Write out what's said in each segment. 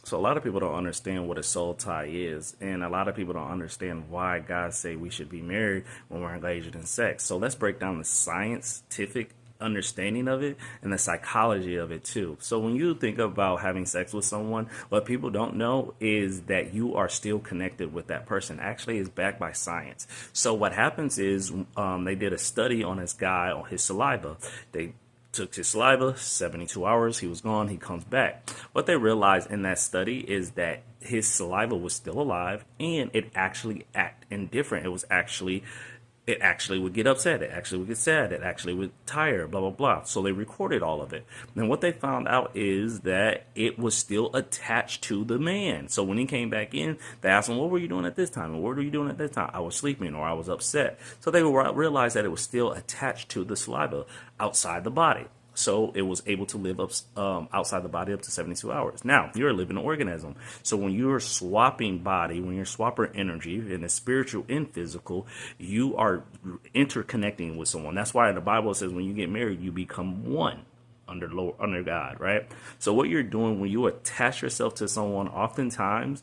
So a lot of people don't understand what a soul tie is, and a lot of people don't understand why God say we should be married when we're engaged in sex. So let's break down the scientific understanding of it and the psychology of it too. So when you think about having sex with someone, what people don't know is that you are still connected with that person. Actually, is backed by science. So what happens is they did a study on this guy on his saliva. They took his saliva, 72 hours, he was gone, he comes back. What they realized in that study is that his saliva was still alive and it actually acted indifferent. It actually would get upset, it actually would get sad, it actually would tire, blah blah blah. So they recorded all of it. And what they found out is that it was still attached to the man. So when he came back in, they asked him, what were you doing at this time? And what were you doing at this time? I was sleeping or I was upset. So they realized that it was still attached to the saliva outside the body. So it was able to live up outside the body up to 72 hours. Now, you're a living organism. So when you're swapping body, when you're swapping energy in the spiritual and physical, you are interconnecting with someone. That's why the Bible says when you get married, you become one under God, right? So what you're doing when you attach yourself to someone, oftentimes,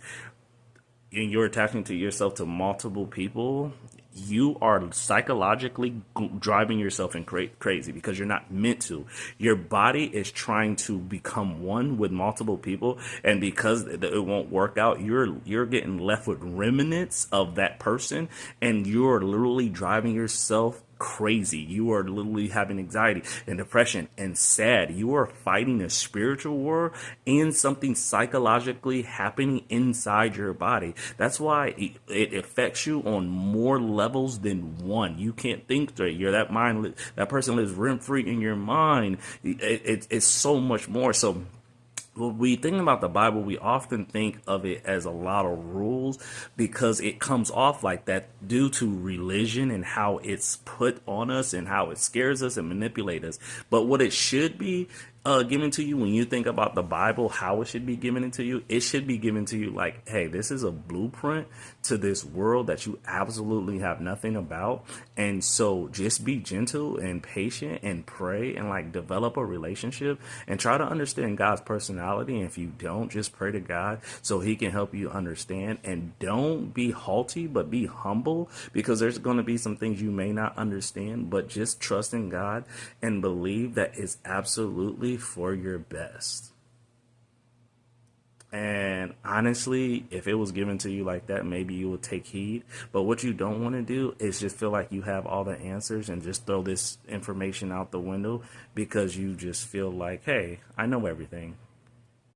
and you're attaching to yourself to multiple people, you are psychologically driving yourself in crazy because you're not meant to. Your body is trying to become one with multiple people, and because it won't work out, you're getting left with remnants of that person, and you're literally driving yourself crazy. You are literally having anxiety and depression and sad. You are fighting a spiritual war and something psychologically happening inside your body. That's why it affects you on more levels than one. You can't think straight. You're that person lives rent free in your mind. It's so much more. So when we think about the Bible, we often think of it as a lot of rules because it comes off like that due to religion and how it's put on us and how it scares us and manipulates us. But what it should be given to you when you think about the Bible, how it should be given to you, it should be given to you like, hey, this is a blueprint to this world that you absolutely have nothing about. And so just be gentle and patient and pray and like develop a relationship and try to understand God's personality. And if you don't, just pray to God so he can help you understand. And don't be haughty, but be humble, because there's going to be some things you may not understand, but just trust in God and believe that it's absolutely for your best. And honestly, if it was given to you like that, maybe you would take heed. But what you don't want to do is just feel like you have all the answers and just throw this information out the window because you just feel like, hey, I know everything.